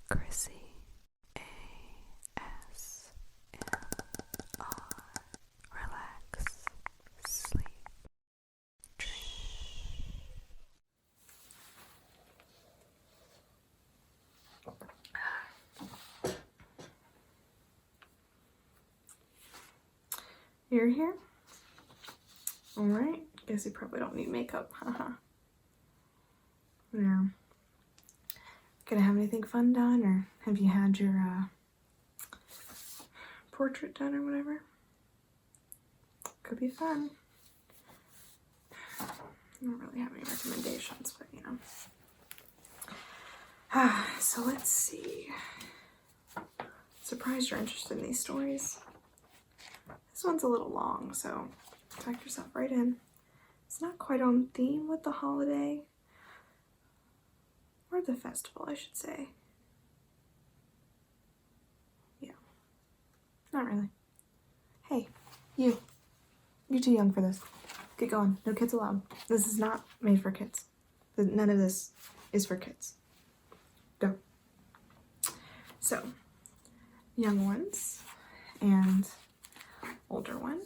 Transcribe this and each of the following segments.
Chrissy ASMR. Relax, sleep, dream. You're here? Alright. Guess you probably don't need makeup. Haha. Yeah. Gonna have anything fun done, or have you had your portrait done or whatever? Could be fun. I don't really have any recommendations, but you know. So let's see. Surprised you're interested in these stories. This one's a little long, so tuck yourself right in. It's not quite on theme with the holiday. Or the festival, I should say. Yeah. Not really. Hey, you. You're too young for this. Get going. No kids allowed. This is not made for kids. None of this is for kids. Go. So, young ones and older one.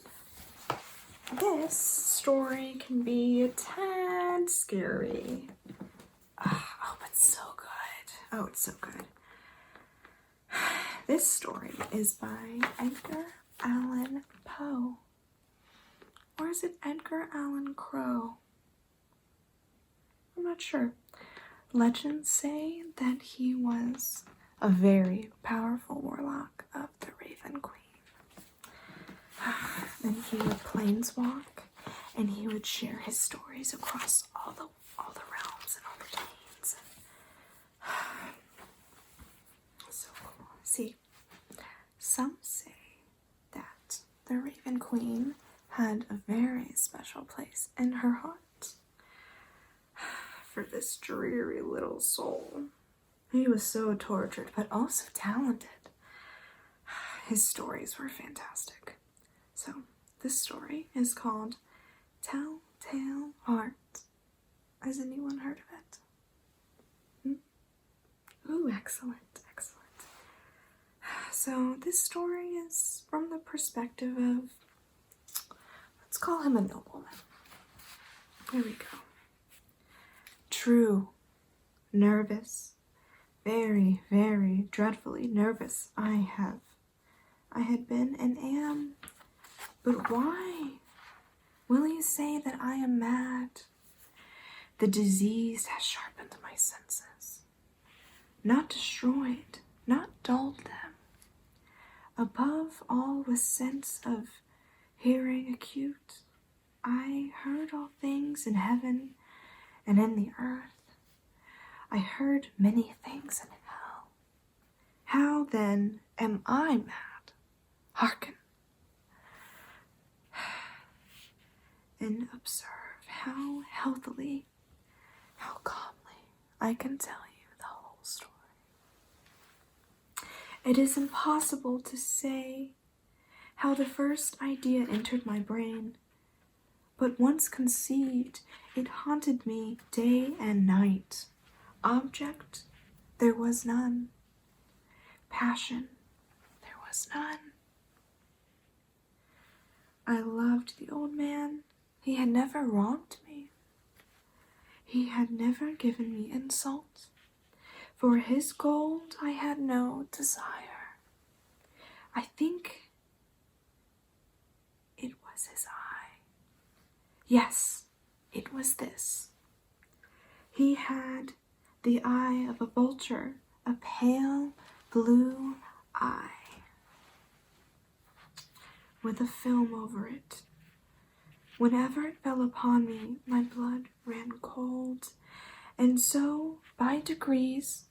This story can be a tad scary. Oh, but so good. Oh, it's so good. This story is by Edgar Allen Poe. Or is it Edgar Allen Crow? I'm not sure. Legends say that he was a very powerful warlock of the Raven Queen. And he would planeswalk, and he would share his stories across all the realms and all the domains. So cool. See, some say that the Raven Queen had a very special place in her heart for this dreary little soul. He was so tortured, but also talented. His stories were fantastic. So, this story is called Telltale Heart. Has anyone heard of it? Ooh, excellent, excellent. So, this story is from the perspective of, let's call him a nobleman. Here we go. True, nervous, very, very dreadfully nervous I had been and am. But why? Will you say that I am mad? The disease has sharpened my senses, not destroyed, not dulled them. Above all was sense of hearing acute. I heard all things in heaven and in the earth. I heard many things in hell. How then am I mad? Hearken. And observe how healthily, how calmly I can tell you the whole story. It is impossible to say how the first idea entered my brain, but once conceived, it haunted me day and night. Object, there was none. Passion, there was none. I loved the old man. He had never wronged me. He had never given me insult. For his gold I had no desire. I think it was his eye. Yes, it was this. He had the eye of a vulture, a pale blue eye, with a film over it. Whenever it fell upon me, my blood ran cold, and so, by degrees,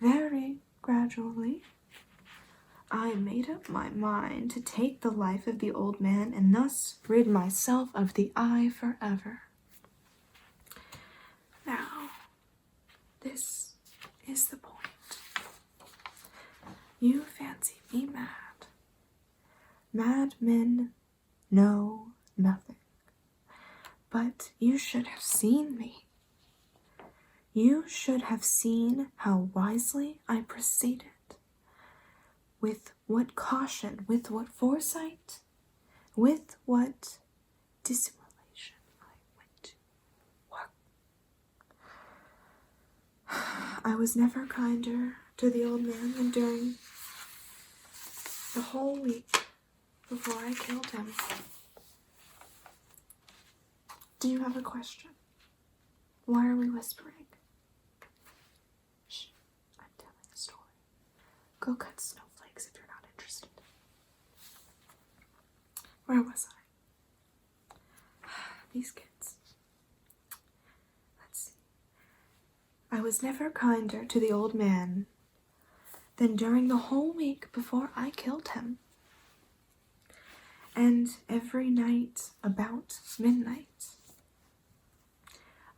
very gradually, I made up my mind to take the life of the old man and thus rid myself of the eye forever. Now, this is the point. You fancy me mad. Madmen know nothing. But you should have seen me. You should have seen how wisely I proceeded, with what caution, with what foresight, with what dissimulation I went to work. I was never kinder to the old man than during the whole week before I killed him. Do you have a question? Why are we whispering? Shh, I'm telling a story. Go cut snowflakes if you're not interested. Where was I? These kids. Let's see. I was never kinder to the old man than during the whole week before I killed him. And every night about midnight,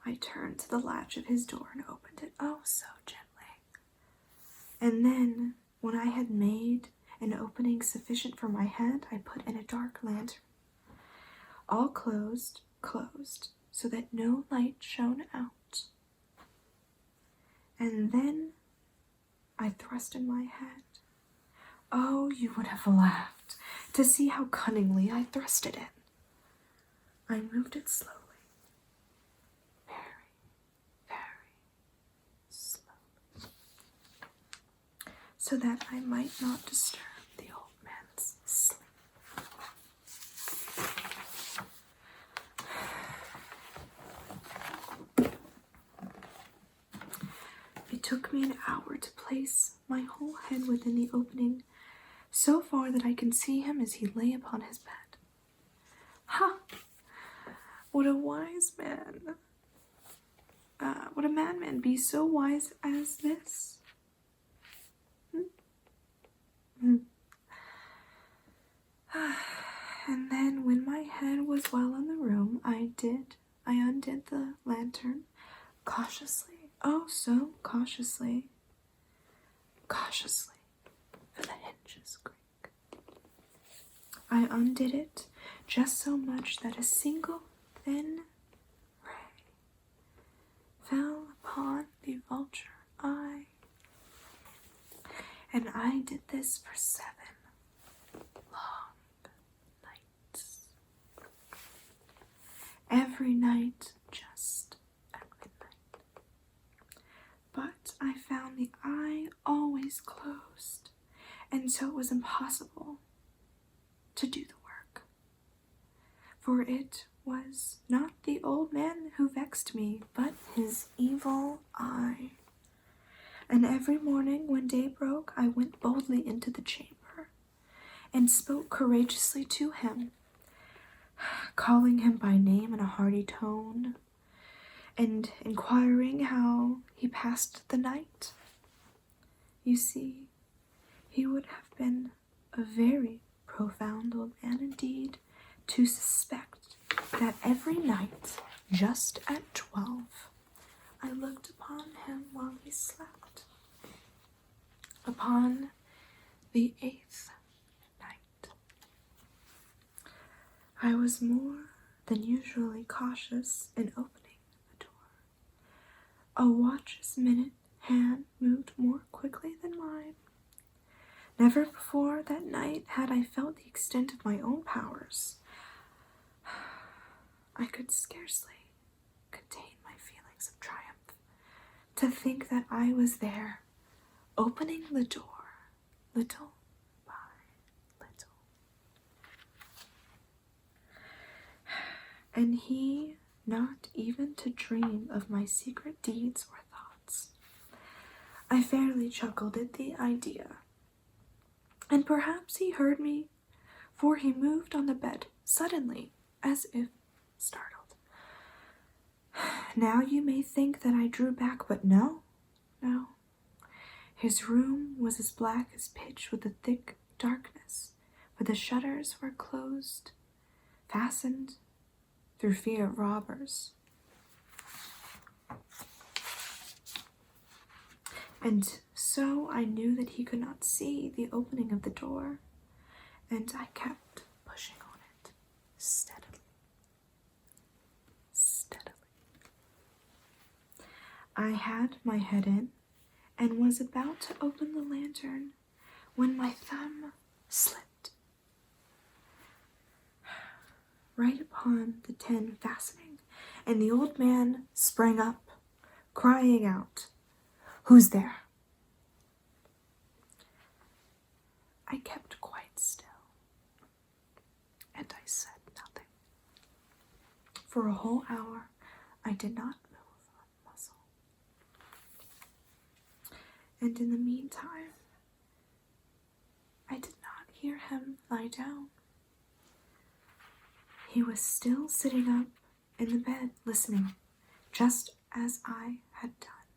I turned to the latch of his door and opened it oh so gently. And then, when I had made an opening sufficient for my head, I put in a dark lantern, all closed, so that no light shone out. And then I thrust in my head. Oh, you would have laughed to see how cunningly I thrust it in. I moved it slowly. So that I might not disturb the old man's sleep. It took me an hour to place my whole head within the opening, so far that I can see him as he lay upon his bed. Ha! Would a wise man, would a madman be so wise as this? And then, when my head was well in the room, I undid the lantern cautiously, oh so cautiously, for the hinges creak. I undid it just so much that a single thin ray fell upon the vulture eye. And I did this for 7 long nights. Every night just at midnight. But I found the eye always closed, and so it was impossible to do the work. For it was not the old man who vexed me, but his evil eye. And every morning when day broke, I went boldly into the chamber and spoke courageously to him, calling him by name in a hearty tone, and inquiring how he passed the night. You see, he would have been a very profound old man indeed to suspect that every night, just at 12, I looked upon him while he slept. Upon the 8th night, I was more than usually cautious in opening the door. A watch's minute hand moved more quickly than mine. Never before that night had I felt the extent of my own powers. I could scarcely contain my feelings of triumph to think that I was there, opening the door, little by little. And he not even to dream of my secret deeds or thoughts. I fairly chuckled at the idea. And perhaps he heard me, for he moved on the bed suddenly, as if startled. Now you may think that I drew back, but no. His room was as black as pitch with a thick darkness, for the shutters were closed, fastened through fear of robbers. And so I knew that he could not see the opening of the door, and I kept pushing on it steadily. I had my head in and was about to open the lantern when my thumb slipped right upon the tin fastening, and the old man sprang up, crying out, "Who's there?" I kept quite still, and I said nothing. For a whole hour, I did not move a muscle. And in the meantime, I did not hear him lie down. He was still sitting up in the bed, listening, just as I had done,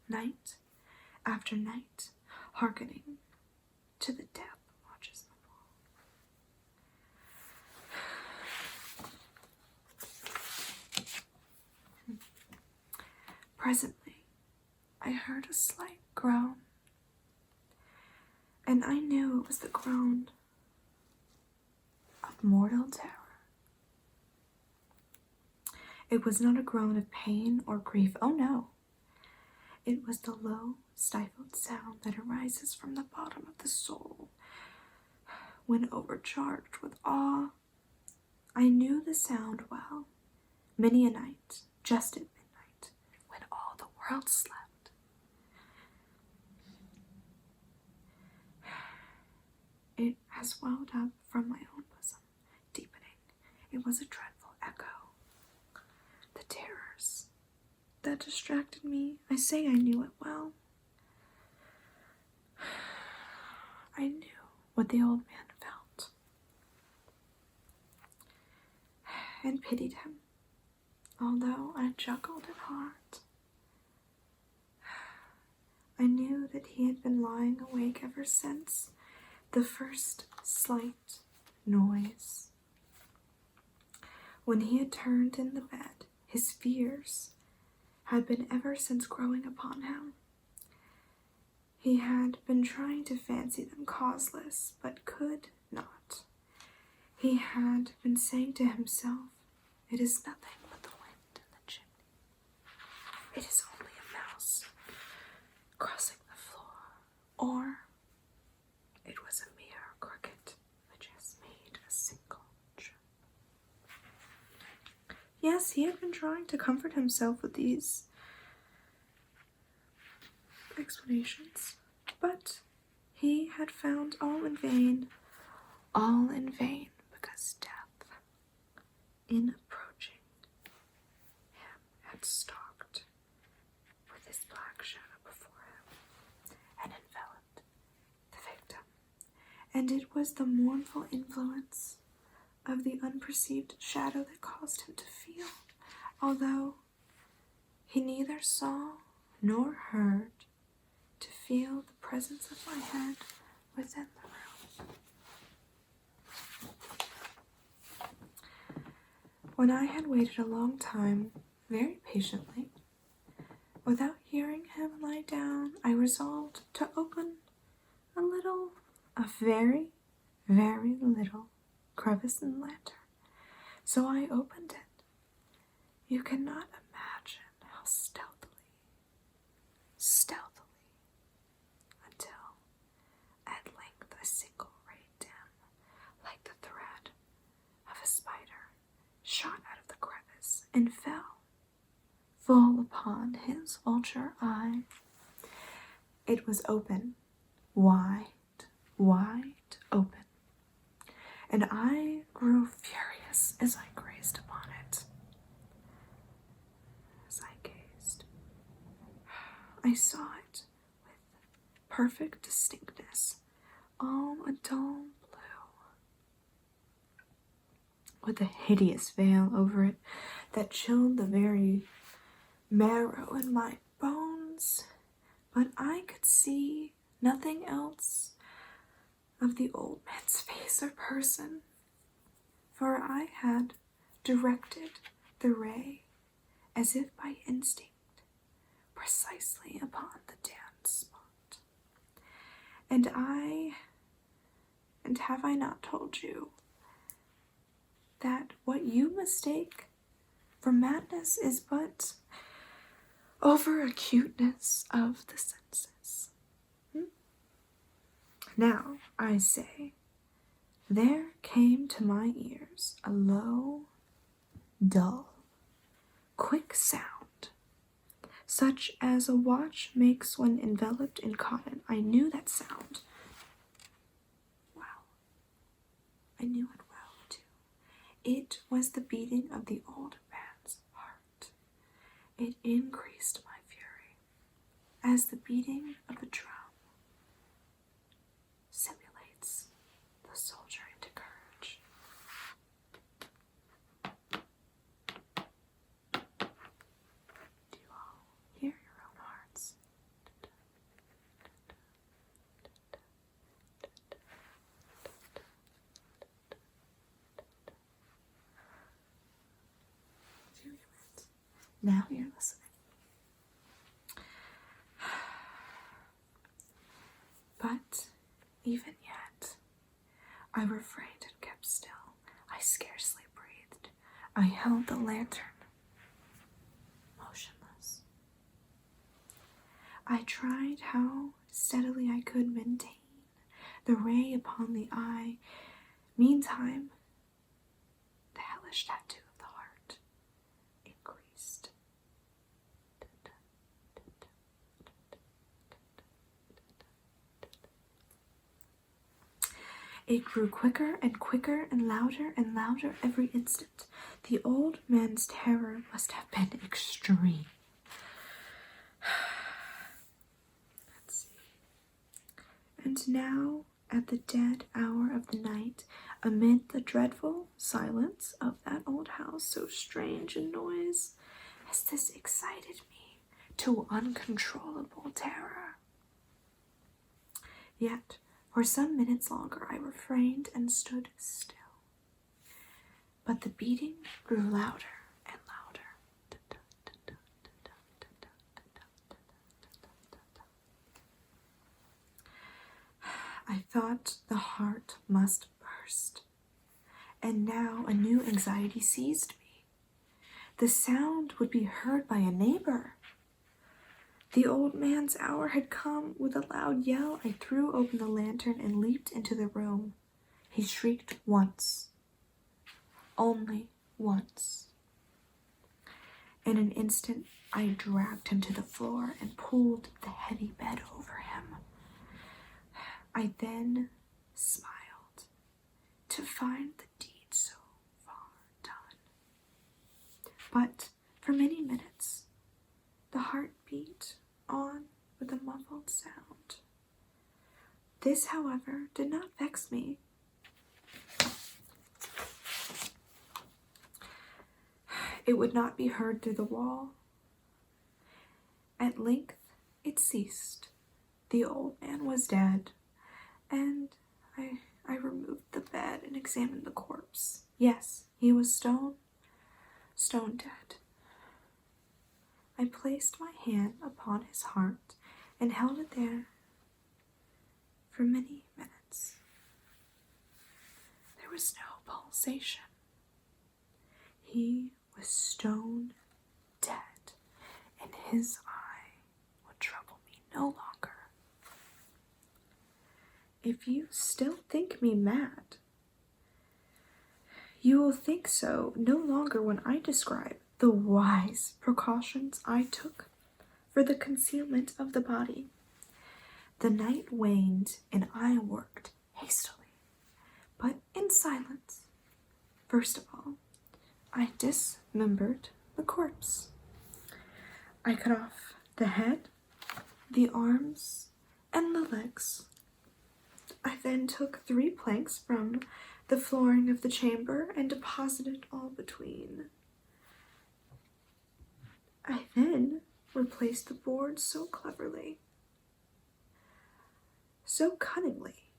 night after night, hearkening to the death watches the wall. Presently, I heard a slight groan, and I knew it was the groan of mortal terror. It was not a groan of pain or grief, oh no. It was the low, stifled sound that arises from the bottom of the soul when overcharged with awe. I knew the sound well, many a night, just at midnight, when all the world slept. It has welled up from my own bosom, deepening. It was a dreadful echo. The terrors that distracted me, I say I knew it well. I knew what the old man felt, and pitied him, although I chuckled at heart. I knew that he had been lying awake ever since the first slight noise. When he had turned in the bed, his fears had been ever since growing upon him. He had been trying to fancy them causeless, but could not. He had been saying to himself, "It is nothing but the wind in the chimney. It is only a mouse crossing the floor, or it was a mere cricket which has made a single trip." Yes, he had been trying to comfort himself with these explanations, but he had found all in vain, because death, in approaching him, had stalked with his black shadow before him and enveloped the victim, and it was the mournful influence of the unperceived shadow that caused him to feel, although he neither saw nor heard, to feel the presence of my head within the room. When I had waited a long time, very patiently, without hearing him lie down, I resolved to open a very, very little crevice in the lantern. So I opened it. You cannot imagine how stealthily, until at length a single ray dim, like the thread of a spider, shot out of the crevice and fell full upon his vulture eye. It was open, wide open, and I grew furious as I gazed upon it. As I gazed, I saw it with perfect distinctness, all a dull blue, with a hideous veil over it that chilled the very marrow in my bones, but I could see nothing else of the old man's face or person, for I had directed the ray, as if by instinct, precisely upon the damned spot. And have I not told you that what you mistake for madness is but over acuteness of the senses. Now, I say, there came to my ears a low, dull, quick sound, such as a watch makes when enveloped in cotton. I knew that sound. Wow. I knew it well, too. It was the beating of the old man's heart. It increased my fury, as the beating of a drum simulates the soldier into courage. Do you all hear your own hearts? Do you hear it? Now you're listening. But even yet, I refrained and kept still. I scarcely breathed. I held the lantern, motionless. I tried how steadily I could maintain the ray upon the eye. Meantime, the hellish tattoo of the heart increased. It grew quicker and quicker and louder every instant. The old man's terror must have been extreme. Let's see. And now, at the dead hour of the night, amid the dreadful silence of that old house, so strange in noise, as this excited me to uncontrollable terror. Yet, for some minutes longer I refrained and stood still. But the beating grew louder and louder. I thought the heart must burst. And now a new anxiety seized me. The sound would be heard by a neighbor. The old man's hour had come. With a loud yell, I threw open the lantern and leaped into the room. He shrieked once. Only once. In an instant, I dragged him to the floor and pulled the heavy bed over him. I then smiled to find the deed so far done. But for many minutes, the heart beat on with a muffled sound. This, however, did not vex me. It would not be heard through the wall. At length it ceased. The old man was dead, and I removed the bed and examined the corpse. Yes, he was stone dead. I placed my hand upon his heart and held it there for many minutes. There was no pulsation. He was stone dead, and his eye would trouble me no longer. If you still think me mad, you will think so no longer when I describe the wise precautions I took for the concealment of the body. The night waned, and I worked hastily, but in silence. First of all, I dismembered the corpse. I cut off the head, the arms, and the legs. I then took 3 planks from the flooring of the chamber and deposited all between. I then replaced the boards so cleverly, so cunningly,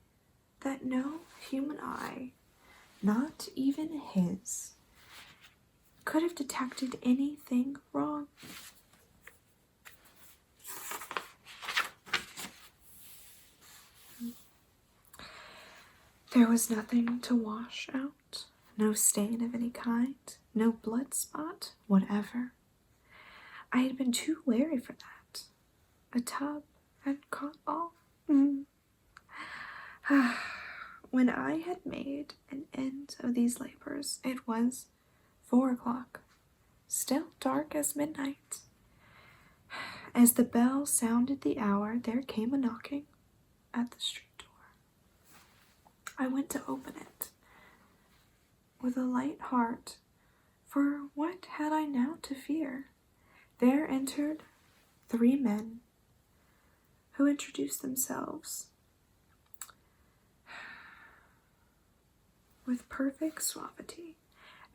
that no human eye, not even his, could have detected anything wrong. There was nothing to wash out, no stain of any kind, no blood spot whatever. I had been too wary for that. A tub had caught all. When I had made an end of these labors, it was 4 o'clock, still dark as midnight. As the bell sounded the hour, there came a knocking at the street door. I went to open it with a light heart, for what had I now to fear? There entered 3 men who introduced themselves with perfect suavity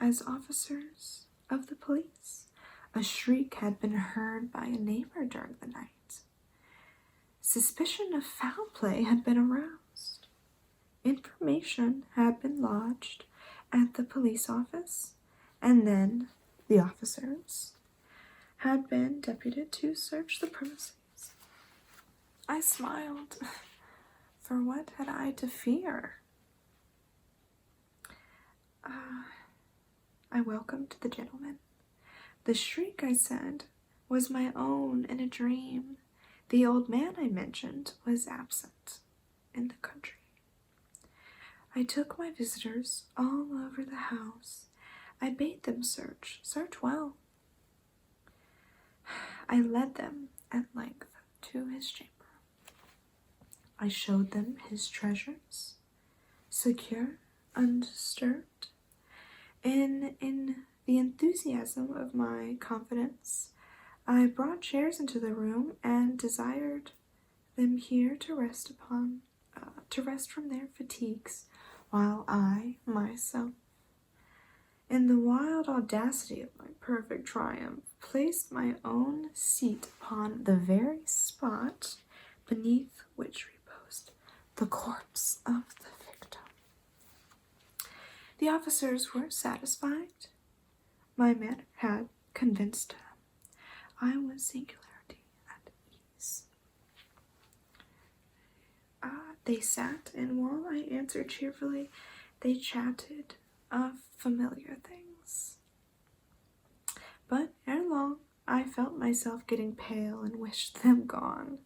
as officers of the police. A shriek had been heard by a neighbor during the night. Suspicion of foul play had been aroused. Information had been lodged at the police office, and then the officers had been deputed to search the premises. I smiled, for what had I to fear? I welcomed the gentleman. The shriek, I said, was my own in a dream. The old man I mentioned was absent in the country. I took my visitors all over the house. I bade them search well. I led them at length to his chamber. I showed them his treasures, secure, undisturbed. In the enthusiasm of my confidence, I brought chairs into the room and desired them here to rest from their fatigues, while I, myself, in the wild audacity of my perfect triumph, placed my own seat upon the very spot beneath which reposed the corpse of the victim. The officers were satisfied. My manner had convinced them. I was singularly at ease. They sat, and while I answered cheerfully, they chatted of familiar things. But ere long, I felt myself getting pale and wished them gone.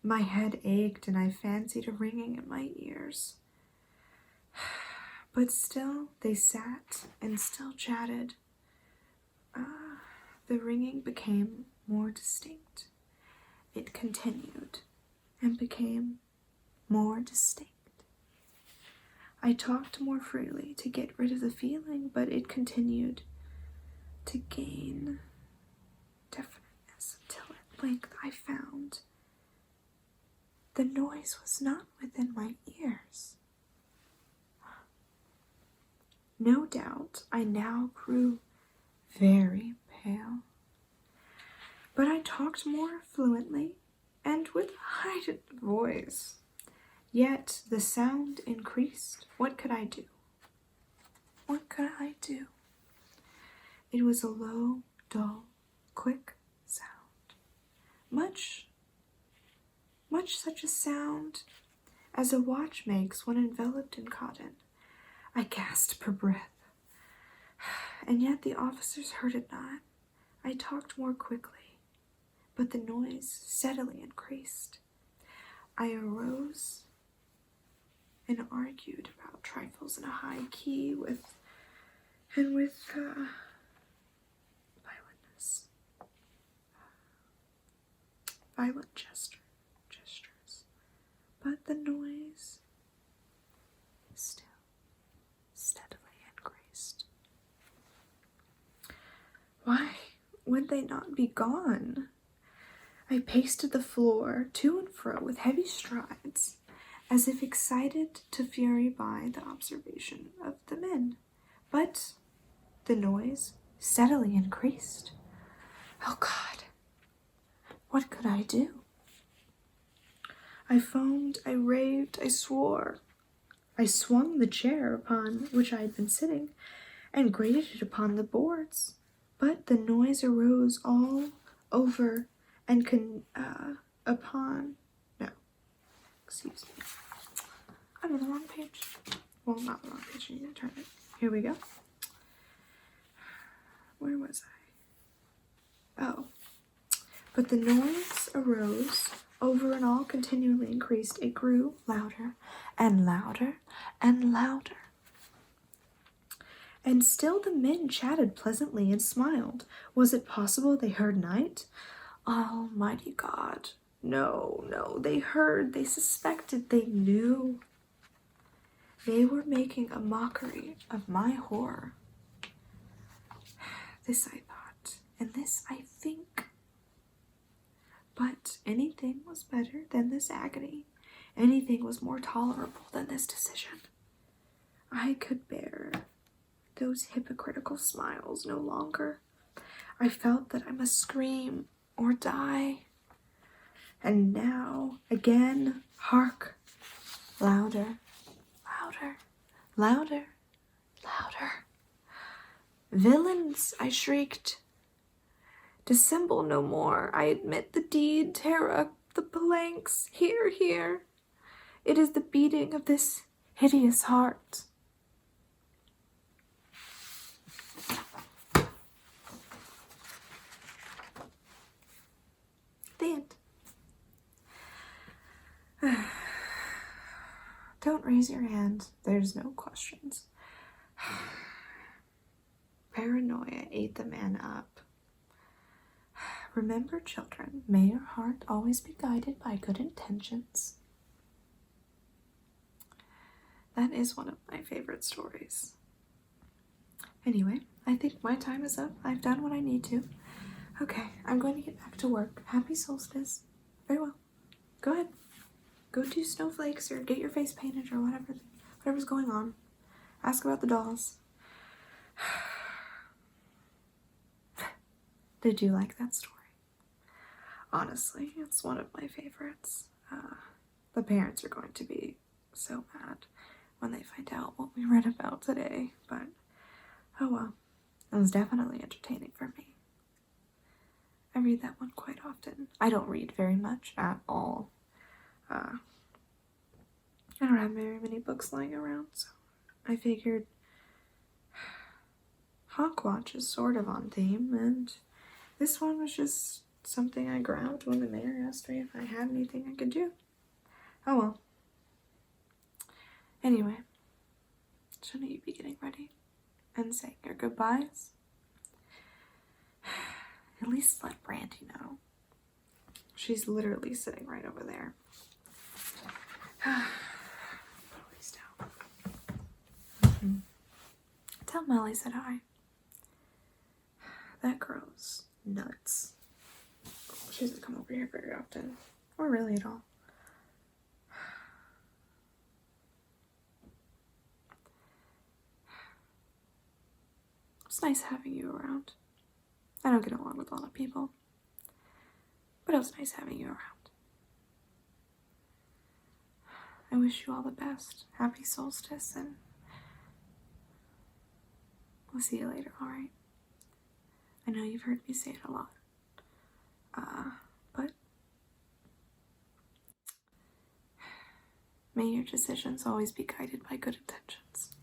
My head ached, and I fancied a ringing in my ears. But still they sat and still chatted. The ringing became more distinct. It continued and became more distinct. I talked more freely to get rid of the feeling, but it continued to gain definiteness until at length I found the noise was not within my ears. No doubt I now grew very pale, but I talked more fluently and with a heightened voice. Yet the sound increased. What could I do? What could I do? It was a low, dull, quick sound. Much such a sound as a watch makes when enveloped in cotton. I gasped for breath, and yet the officers heard it not. I talked more quickly, but the noise steadily increased. I arose and argued about trifles in a high key with violentness. Violent gestures. But the noise still steadily increased. Why would they not be gone? I paced the floor to and fro with heavy strides, as if excited to fury by the observation of the men. But the noise steadily increased. Oh God, what could I do? I foamed, I raved, I swore. I swung the chair upon which I had been sitting and grated it upon the boards, but the noise arose all over and excuse me. I'm on the wrong page. Well, not the wrong page, I need to turn it. Here we go. Where was I? Oh. But the noise arose over and all continually increased. It grew louder and louder and louder. And still the men chatted pleasantly and smiled. Was it possible they heard night? Almighty God. No, no, they heard, they suspected, they knew. They were making a mockery of my horror. This I thought, and this I think. But anything was better than this agony. Anything was more tolerable than this decision. I could bear those hypocritical smiles no longer. I felt that I must scream or die. And now, again, hark, louder, louder, louder, louder. Villains, I shrieked. Dissemble no more. I admit the deed. Tear up the planks. Here, here. It is the beating of this hideous heart. The end. Don't raise your hand. There's no questions. Paranoia ate the man up. Remember, children, may your heart always be guided by good intentions. That is one of my favorite stories. Anyway, I think my time is up. I've done what I need to. Okay, I'm going to get back to work. Happy solstice. Very well. Go ahead. Go do snowflakes or get your face painted or whatever's going on. Ask about the dolls. Did you like that story? Honestly, it's one of my favorites. The parents are going to be so mad when they find out what we read about today, but oh well. It was definitely entertaining for me. I read that one quite often. I don't read very much at all. I don't have very many books lying around, so I figured Hawkwatch is sort of on theme, and this one was just something I grabbed when the mayor asked me if I had anything I could do. Oh well. Anyway, shouldn't you be getting ready and saying your goodbyes? At least let Brandy know. She's literally sitting right over there. Please don't. Tell Melly said hi. That girl's nuts. She doesn't come over here very often. Or really at all. It's nice having you around. I don't get along with a lot of people. But it was nice having you around. I wish you all the best. Happy solstice, and we'll see you later, alright? I know you've heard me say it a lot. But may your decisions always be guided by good intentions.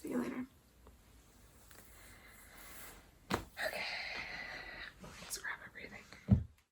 See you later.